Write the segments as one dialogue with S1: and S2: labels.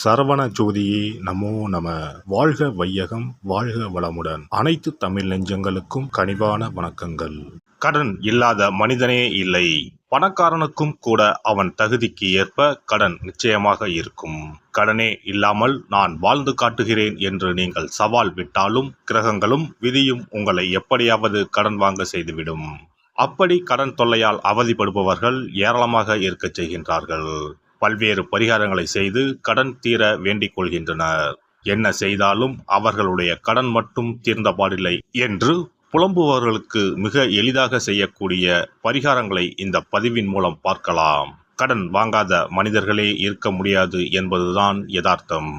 S1: சரவண ஜோதியே நமோ நம. வாழ்க வையகம், வாழ்க வளமுடன். அனைத்து தமிழ் நெஞ்சங்களுக்கும் கனிவான வணக்கங்கள். கடன் இல்லாத மனிதனே இல்லை. பணக்காரனுக்கும் கூட அவன் தகுதிக்கு ஏற்ப கடன் நிச்சயமாக இருக்கும். கடனே இல்லாமல் நான் வாழ்ந்து காட்டுகிறேன் என்று நீங்கள் சவால் விட்டாலும் கிரகங்களும் விதியும் உங்களை எப்படியாவது கடன் வாங்க செய்துவிடும். அப்படி கடன் தொல்லையால் அவதிப்படுபவர்கள் ஏராளமாக இருக்கச் செய்கின்றார்கள். பல்வேறு பரிகாரங்களை செய்து கடன் தீர வேண்டிக் கொள்கின்றனர். என்ன செய்தாலும் அவர்களுடைய கடன் மட்டும் தீர்ந்தபாடில்லை என்று புலம்புபவர்களுக்கு மிக எளிதாக செய்யக்கூடிய பரிகாரங்களை இந்த பதிவின் மூலம் பார்க்கலாம். கடன் வாங்காத மனிதர்களே இருக்க முடியாது என்பதுதான் யதார்த்தம்.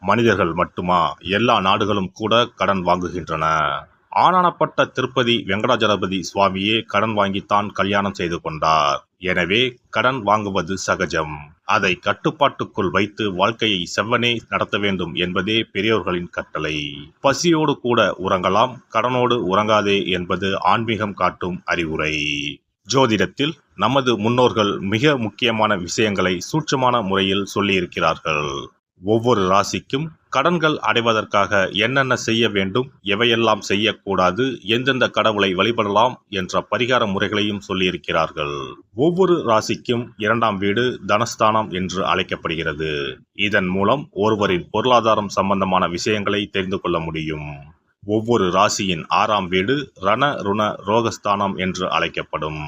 S1: மனிதர்கள் மட்டுமா, எல்லா நாடுகளும் கூட கடன் வாங்குகின்றன. ஆனானப்பட்ட திருப்பதி வெங்கடாஜலபதி சுவாமியே கடன் வாங்கித்தான் கல்யாணம் செய்து கொண்டார். எனவே கடன் வாங்குவது சகஜம். அதை கட்டுப்பாட்டுக்குள் வைத்து வாழ்க்கையை செவ்வனே நடத்த வேண்டும் என்பதே பெரியோர்களின் கட்டளை. பசியோடு கூட உறங்கலாம், கடனோடு உறங்காதே என்பது ஆன்மீகம் காட்டும் அறிவுரை. ஜோதிடத்தில் நமது முன்னோர்கள் மிக முக்கியமான விஷயங்களை சூட்சமான முறையில் சொல்லியிருக்கிறார்கள். ஒவ்வொரு ராசிக்கும் கடன்கள் அடைவதற்காக என்னென்ன செய்ய வேண்டும், எவையெல்லாம் செய்யக்கூடாது, எந்தெந்த கடவுளை வழிபடலாம் என்ற பரிகார முறைகளையும் சொல்லியிருக்கிறார்கள். ஒவ்வொரு ராசிக்கும் 2ஆம் வீடு தனஸ்தானம் என்று அழைக்கப்படுகிறது. இதன் மூலம் ஒருவரின் பொருளாதாரம் சம்பந்தமான விஷயங்களை தெரிந்து கொள்ள முடியும். ஒவ்வொரு ராசியின் 6ஆம் வீடு ரண ருண ரோகஸ்தானம் என்று அழைக்கப்படும்.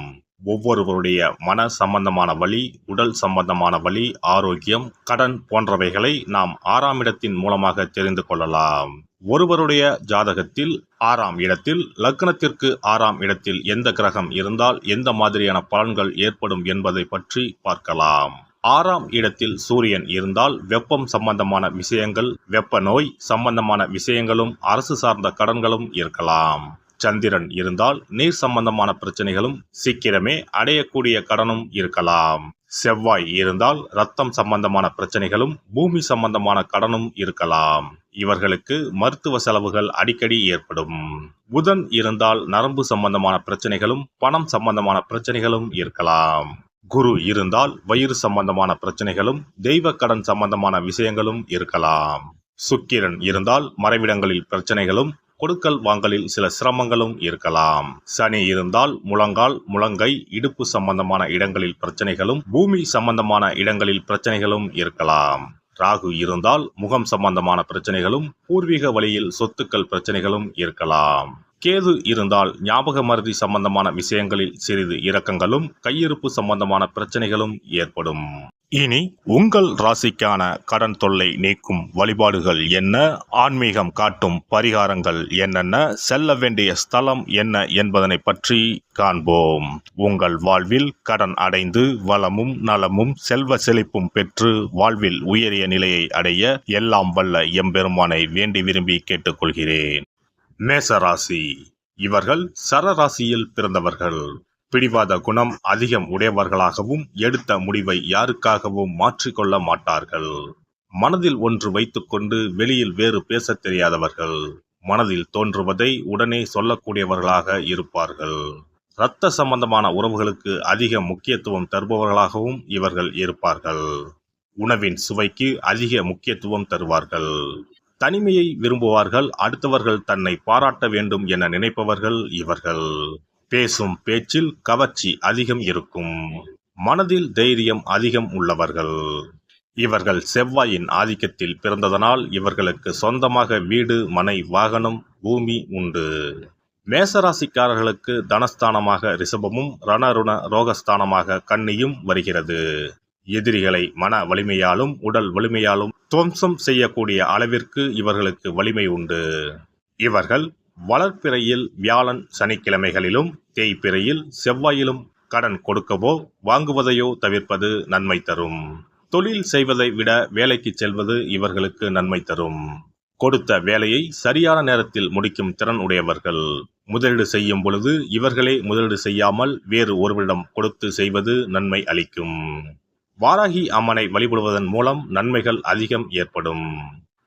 S1: ஒவ்வொருவருடைய மன சம்பந்தமான வலி, உடல் சம்பந்தமான வலி, ஆரோக்கியம், கடன் போன்றவைகளை நாம் 6ஆம் இடத்தின் மூலமாக தெரிந்து கொள்ளலாம். ஒருவருடைய ஜாதகத்தில் 6ஆம் இடத்தில், லக்னத்திற்கு 6ஆம் இடத்தில் எந்த கிரகம் இருந்தால் எந்த மாதிரியான பலன்கள் ஏற்படும் என்பதை பற்றி பார்க்கலாம். 6ஆம் இடத்தில் சூரியன் இருந்தால் வெப்பம் சம்பந்தமான விஷயங்கள், வெப்ப நோய் சம்பந்தமான விஷயங்களும், அரசு சார்ந்த கடன்களும் இருக்கலாம். சந்திரன் இருந்தால் நீர் சம்பந்தமான பிரச்சனைகளும், சீக்கிரமே அடையக்கூடிய கடனும் இருக்கலாம். செவ்வாய் இருந்தால் இரத்தம் சம்பந்தமான பிரச்சனைகளும், பூமி சம்பந்தமான கடனும் இருக்கலாம். இவர்களுக்கு மருத்துவ செலவுகள் அடிக்கடி ஏற்படும். புதன் இருந்தால் நரம்பு சம்பந்தமான பிரச்சனைகளும், பணம் சம்பந்தமான பிரச்சனைகளும் இருக்கலாம். குரு இருந்தால் வயிறு சம்பந்தமான பிரச்சனைகளும், தெய்வ கடன் சம்பந்தமான விஷயங்களும் இருக்கலாம். சுக்கிரன் இருந்தால் மறைவிடங்களில் பிரச்சனைகளும், கொடுக்கல் வாங்கலில் சில சிரமங்களும் இருக்கலாம். சனி இருந்தால் முழங்கால், முழங்கை, இடுப்பு சம்பந்தமான இடங்களில் பிரச்சனைகளும், பூமி சம்பந்தமான இடங்களில் பிரச்சனைகளும் இருக்கலாம். ராகு இருந்தால் முகம் சம்பந்தமான பிரச்சனைகளும், பூர்வீக வழியில் சொத்துக்கள் பிரச்சனைகளும் இருக்கலாம். கேது இருந்தால் ஞாபக மறதி சம்பந்தமான விஷயங்களில் சிறிது இரக்கங்களும், கையிருப்பு சம்பந்தமான பிரச்சனைகளும் ஏற்படும். இனி உங்கள் ராசிக்கான கடன் தொல்லை நீக்கும் வழிபாடுகள் என்ன, ஆன்மீகம் காட்டும் பரிகாரங்கள் என்னென்ன, செல்ல வேண்டிய ஸ்தலம் என்ன என்பதனை பற்றி காண்போம். உங்கள் வாழ்வில் கடன் அடைந்து வளமும் நலமும் செல்வ செழிப்பும் பெற்று வாழ்வில் உயரிய நிலையை அடைய எல்லாம் வல்ல எம்பெருமானை வேண்டி விரும்பி கேட்டுக்கொள்கிறேன். மேசராசி. இவர்கள் சரராசியில் பிறந்தவர்கள். பிடிவாத குணம் அதிகம் உடையவர்களாகவும், எடுத்த முடிவை யாருக்காகவும் மாற்றிக்கொள்ள மாட்டார்கள். மனதில் ஒன்று வைத்துக்கொண்டு வெளியில் வேறு பேசத் தெரியாதவர்கள். மனதில் தோன்றுவதை உடனே சொல்லக்கூடியவர்களாக இருப்பார்கள். இரத்த சம்பந்தமான உறவுகளுக்கு அதிக முக்கியத்துவம் தருபவர்களாகவும் இவர்கள் இருப்பார்கள். உணவின் சுவைக்கு அதிக முக்கியத்துவம் தருவார்கள். தனிமையை விரும்புவார்கள். அடுத்தவர்கள் தன்னை பாராட்ட வேண்டும் என நினைப்பவர்கள் இவர்கள். பேசும் பேச்சில் கவர்ச்சி அதிகம் இருக்கும். மனதில் தைரியம் அதிகம் உள்ளவர்கள். இவர்கள் செவ்வாயின் ஆதிக்கத்தில் பிறந்ததனால் இவர்களுக்கு சொந்தமாக வீடு, மனை, வாகனம், பூமி உண்டு. மேசராசிக்காரர்களுக்கு தனஸ்தானமாக ரிஷபமும், ரணருண ரோகஸ்தானமாக கன்னியும் வருகிறது. எதிரிகளை மன வலிமையாலும் உடல் வலிமையாலும் துவம்சம் செய்யக்கூடிய அளவிற்கு இவர்களுக்கு வலிமை உண்டு. இவர்கள் வளர்ப்பிறையில் வியாழன் சனிக்கிழமைகளிலும், தேய்பிறையில் செவ்வாயிலும் கடன் கொடுக்கவோ வாங்குவதையோ தவிர்ப்பது நன்மை தரும். தொழில் செய்வதை விட வேலைக்கு செல்வது இவர்களுக்கு நன்மை தரும். கொடுத்த வேலையை சரியான நேரத்தில் முடிக்கும் திறன் உடையவர்கள். முதலீடு செய்யும் பொழுது இவர்களே முதலீடு செய்யாமல் வேறு ஒருவரிடம் கொடுத்து செய்வது நன்மை அளிக்கும். வாராகி அம்மனை வழிபடுவதன் மூலம் நன்மைகள் அதிகம் ஏற்படும்.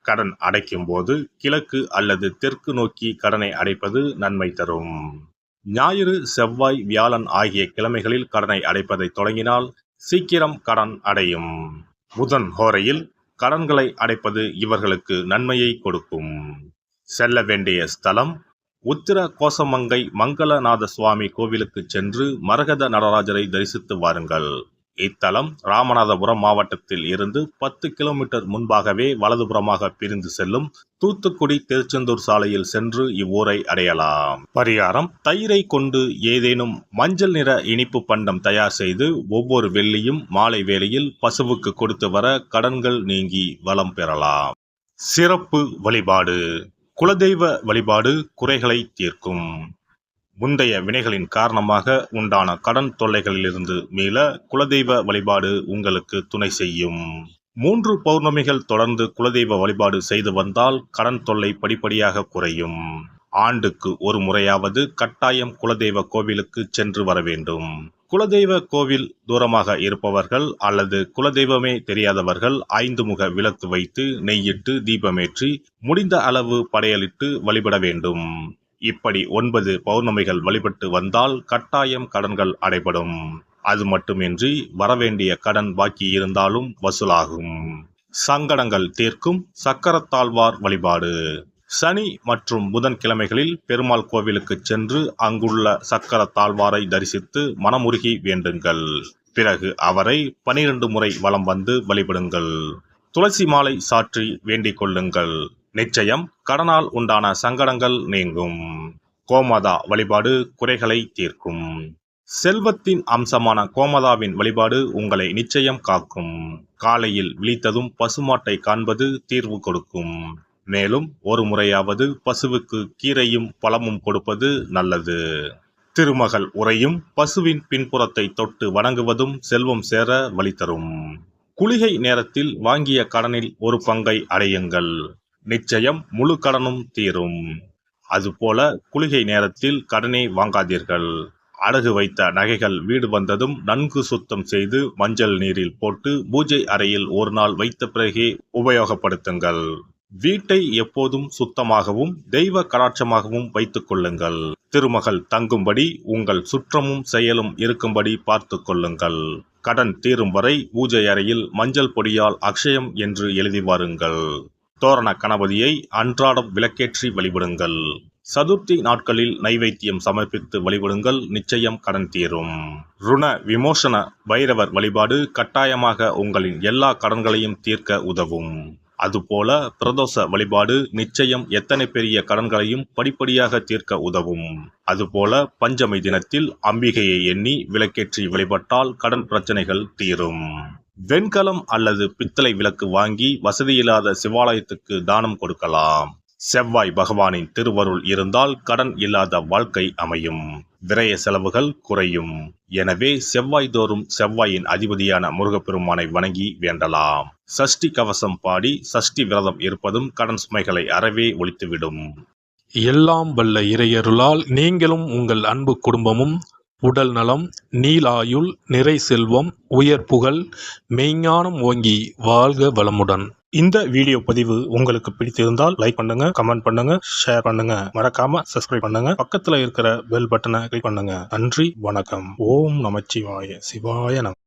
S1: கடன் அடைக்கும் போது கிழக்கு அல்லது தெற்கு நோக்கி கடனை அடைப்பது நன்மை தரும். ஞாயிறு, செவ்வாய், வியாழன் ஆகிய கிழமைகளில் கடனை அடைப்பதை தொடங்கினால் சீக்கிரம் கடன் அடையும். புதன் ஹோரையில் கடன்களை அடைப்பது இவர்களுக்கு நன்மையை கொடுக்கும். செல்ல வேண்டிய ஸ்தலம் உத்திர கோசமங்கை மங்களநாத சுவாமி கோவிலுக்கு சென்று மரகத நடராஜரை தரிசித்து வாருங்கள். இத்தலம் ராமநாதபுரம் மாவட்டத்தில் இருந்து 10 கிலோமீட்டர் முன்பாகவே வலதுபுறமாக பிரிந்து செல்லும் தூத்துக்குடி திருச்செந்தூர் சாலையில் சென்று இவ்வூரை அடையலாம். பரிகாரம்: தயிரை கொண்டு ஏதேனும் மஞ்சள் நிற இனிப்பு பண்டம் தயார் செய்து ஒவ்வொரு வெள்ளியும் மாலை வேளையில் பசுவுக்கு கொடுத்து வர கடன்கள் நீங்கி வளம் பெறலாம். சிறப்பு வழிபாடு: குலதெய்வ வழிபாடு குறைகளை தீர்க்கும். முந்தைய வினைகளின் காரணமாக உண்டான கடன் தொல்லைகளிலிருந்து மீள குலதெய்வ வழிபாடு உங்களுக்கு துணை செய்யும். 3 பௌர்ணமிகள் தொடர்ந்து குலதெய்வ வழிபாடு செய்து வந்தால் கடன் தொல்லை படிப்படியாக குறையும். ஆண்டுக்கு ஒரு முறையாவது கட்டாயம் குலதெய்வ கோவிலுக்கு சென்று வர வேண்டும். குலதெய்வ கோவில் தூரமாக இருப்பவர்கள் அல்லது குலதெய்வமே தெரியாதவர்கள் 5 முக விளக்கு வைத்து நெய்யிட்டு தீபமேற்றி முடிந்த அளவு படையலிட்டு வழிபட வேண்டும். இப்படி 9 பௌர்ணமிகள் வழிபட்டு வந்தால் கட்டாயம் கடன்கள் அடைபடும். அது மட்டுமின்றி வரவேண்டிய கடன் பாக்கி இருந்தாலும் வசூலாகும். சங்கடங்கள் தீர்க்கும் சக்கரத்தாழ்வார் வழிபாடு: சனி மற்றும் புதன்கிழமைகளில் பெருமாள் கோவிலுக்கு சென்று அங்குள்ள சக்கரத்தாழ்வாரை தரிசித்து மனமுருகி வேண்டுங்கள். பிறகு அவரை 12 முறை வலம் வந்து வழிபடுங்கள். துளசி மாலை சாற்றி வேண்டிக் கொள்ளுங்கள். நிச்சயம் கடனால் உண்டான சங்கடங்கள் நீங்கும். கோமாதா வழிபாடு குறைகளை தீர்க்கும். செல்வத்தின் அம்சமான கோமாதாவின் வழிபாடு உங்களை நிச்சயம் காக்கும். காலையில் விழித்ததும் பசுமாட்டை காண்பது தீர்வு கொடுக்கும். மேலும் ஒரு முறையாவது பசுவுக்கு கீரையும் பழமும் கொடுப்பது நல்லது. திருமகள் உரையும் பசுவின் பின்புறத்தை தொட்டு வணங்குவதும் செல்வம் சேர வழி தரும். குளிகை நேரத்தில் வாங்கிய கடனில் ஒரு பங்கை அடையுங்கள். நிச்சயம் முழு கடனும் தீரும். அதுபோல குளிகை நேரத்தில் கடனை வாங்காதீர்கள். அடகு வைத்த நகைகள் வீடு வந்ததும் நன்கு சுத்தம் செய்து மஞ்சள் நீரில் போட்டு பூஜை அறையில் ஒரு நாள் வைத்த பிறகே உபயோகப்படுத்துங்கள். வீட்டை எப்போதும் சுத்தமாகவும் தெய்வ கடாட்சமாகவும் வைத்துக் கொள்ளுங்கள். திருமகள் தங்கும்படி உங்கள் சுற்றமும் செயலும் இருக்கும்படி பார்த்து கொள்ளுங்கள். கடன் தீரும் வரை பூஜை அறையில் மஞ்சள் பொடியால் அக்ஷயம் என்று எழுதி வாருங்கள். தோரண கணபதியை அன்றாடம் விளக்கேற்றி வழிபடுங்கள். சதுர்த்தி நாட்களில் நைவேத்தியம் சமர்ப்பித்து வழிபடுங்கள். நிச்சயம் கடன் தீரும். ருண விமோசன பைரவர் வழிபாடு கட்டாயமாக உங்களின் எல்லா கடன்களையும் தீர்க்க உதவும். அதுபோல பிரதோஷ வழிபாடு நிச்சயம் எத்தனை பெரிய கடன்களையும் படிப்படியாக தீர்க்க உதவும். அதுபோல பஞ்சமி தினத்தில் அம்பிகையை எண்ணி விளக்கேற்றி வழிபட்டால் கடன் பிரச்சனைகள் தீரும். வெண்கலம் அல்லது பித்தளை விளக்கு வாங்கி வசதியில்லாத சிவாலயத்துக்கு தானம் கொடுக்கலாம். செவ்வாய் பகவானின் திருவருள் இருந்தால் கடன் இல்லாத வாழ்க்கை அமையும். விரய செலவுகள் குறையும். எனவே செவ்வாய் தோறும் செவ்வாயின் அதிபதியான முருகப்பெருமானை வணங்கி வேண்டலாம். சஷ்டி கவசம் பாடி சஷ்டி விரதம் இருப்பதும் கடன் சுமைகளை அறவே ஒழித்துவிடும்.
S2: எல்லாம் வல்ல இறையருளால் நீங்களும் உங்கள் அன்பு குடும்பமும் உடல் நலம், நீலாயுள், நிறை செல்வம், உயர் புகழ், மெய்ஞானம் ஓங்கி வாழ்க வளமுடன்.
S1: இந்த வீடியோ பதிவு உங்களுக்கு பிடித்திருந்தால் லைக் பண்ணுங்க, கமெண்ட் பண்ணுங்க, ஷேர் பண்ணுங்க. மறக்காம சப்ஸ்கிரைப் பண்ணுங்க. பக்கத்துல இருக்கிற பெல் பட்டனை கிளிக் பண்ணுங்க. நன்றி, வணக்கம். ஓம் நமச்சிவாய. சிவாய நம.